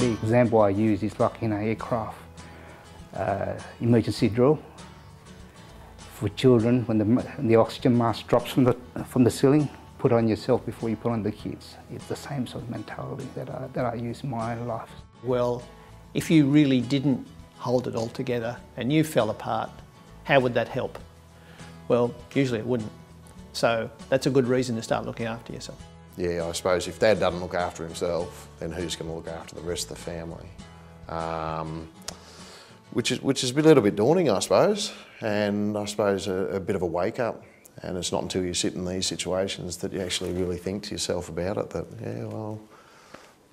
The example I use is like in an aircraft emergency drill. For children, when the oxygen mask drops from the ceiling, put on yourself before you put on the kids. It's the same sort of mentality that I use in my own life. Well, if you really didn't hold it all together and you fell apart, how would that help? Well, usually it wouldn't. So that's a good reason to start looking after yourself. Yeah, I suppose if Dad doesn't look after himself, then who's going to look after the rest of the family? Which is a little bit daunting, I suppose, and I suppose a bit of a wake-up. And it's not until you sit in these situations that you actually really think to yourself about it that, yeah, well,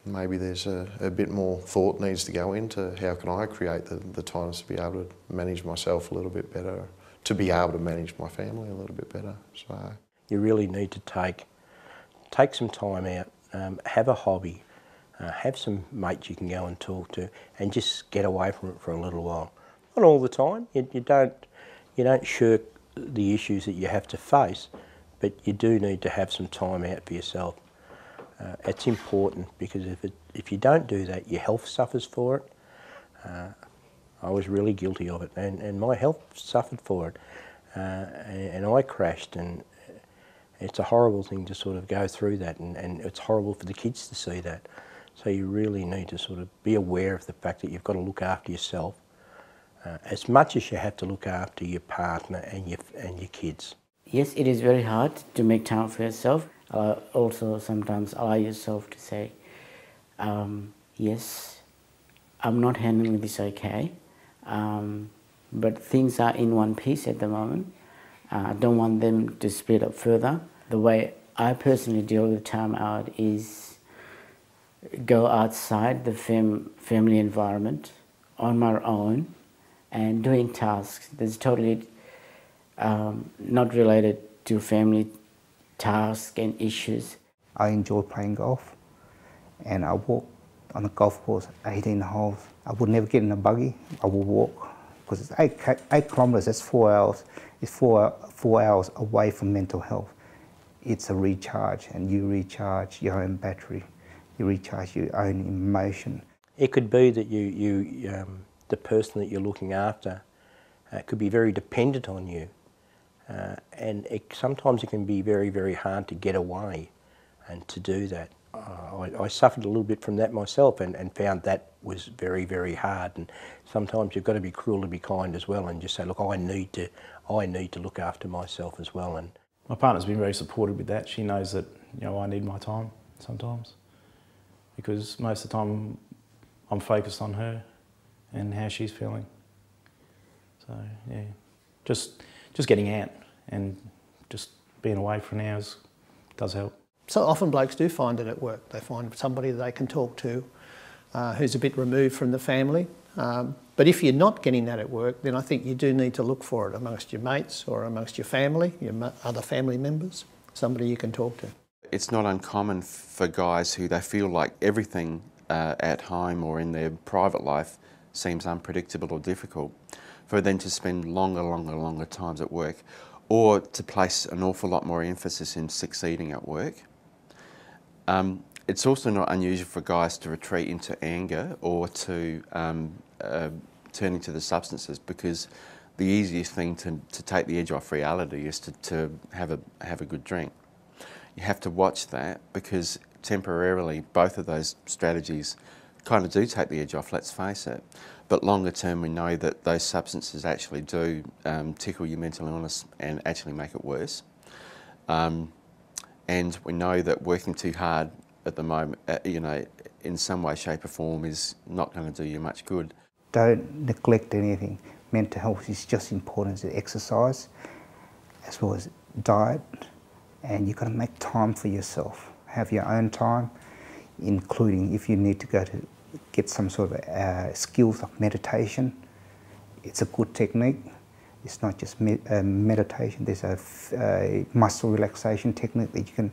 maybe there's a bit more thought needs to go into how can I create the times to be able to manage myself a little bit better, to be able to manage my family a little bit better. So you really need to take some time out, have a hobby, have some mates you can go and talk to, and just get away from it for a little while. Not all the time. You don't shirk the issues that you have to face, but you do need to have some time out for yourself. It's important because if you don't do that, your health suffers for it. I was really guilty of it, and my health suffered for it, and I crashed, and it's a horrible thing to sort of go through that, and it's horrible for the kids to see that. So you really need to sort of be aware of the fact that you've got to look after yourself as much as you have to look after your partner and your kids. Yes, it is very hard to make time for yourself. Also, sometimes allow yourself to say, yes, I'm not handling this okay, but things are in one piece at the moment. I don't want them to speed up further. The way I personally deal with time out is go outside the family environment on my own and doing tasks that's totally not related to family tasks and issues. I enjoy playing golf, and I walk on the golf course 18 holes. I would never get in a buggy. I would walk because it's 8 kilometres. That's 4 hours. It's 4 hours away from mental health. It's a recharge, and you recharge your own battery. You recharge your own emotion. It could be that the person that you're looking after could be very dependent on you, and sometimes it can be very, very hard to get away and to do that. I suffered a little bit from that myself and found that was very, very hard, and sometimes you've got to be cruel to be kind as well and just say, look, I need to look after myself as well. And my partner's been very supportive with that. She knows that, you know, I need my time sometimes, because most of the time I'm focused on her and how she's feeling. So yeah, just getting out and just being away for an hour does help. So often blokes do find it at work. They find somebody they can talk to who's a bit removed from the family. But if you're not getting that at work, then I think you do need to look for it amongst your mates or amongst your family, your other family members, somebody you can talk to. It's not uncommon for guys who they feel like everything at home or in their private life seems unpredictable or difficult, for them to spend longer times at work, or to place an awful lot more emphasis in succeeding at work. It's also not unusual for guys to retreat into anger or to turning to the substances, because the easiest thing to take the edge off reality is to have a good drink. You have to watch that, because temporarily both of those strategies kind of do take the edge off, let's face it. But longer term, we know that those substances actually do tickle your mental illness and actually make it worse. And we know that working too hard at the moment, you know, in some way, shape or form is not going to do you much good. Don't neglect anything. Mental health is just as important as exercise, as well as diet, and you've got to make time for yourself. Have your own time, including if you need to go to get some sort of skills like meditation. It's a good technique. It's not just meditation. There's a muscle relaxation technique that you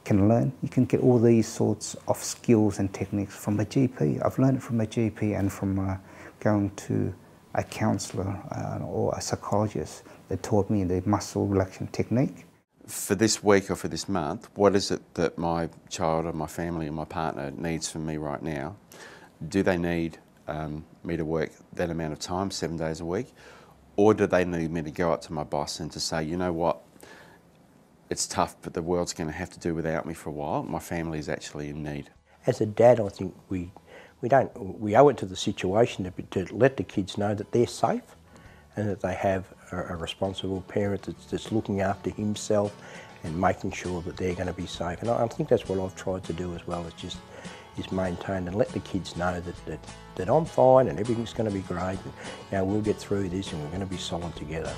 can learn. You can get all these sorts of skills and techniques from a GP. I've learned it from a GP and from going to a counsellor or a psychologist that taught me the muscle relaxation technique. For this week or for this month, what is it that my child or my family or my partner needs from me right now? do they need me to work that amount of time, 7 days a week? Or do they need me to go up to my boss and to say, you know what, it's tough, but the world's going to have to do without me for a while. My family is actually in need. As a dad, I think we owe it to the situation to let the kids know that they're safe and that they have a responsible parent that's looking after himself and making sure that they're going to be safe. And I think that's what I've tried to do as well, is maintain and let the kids know that I'm fine and everything's going to be great, and we'll get through this and we're going to be solid together.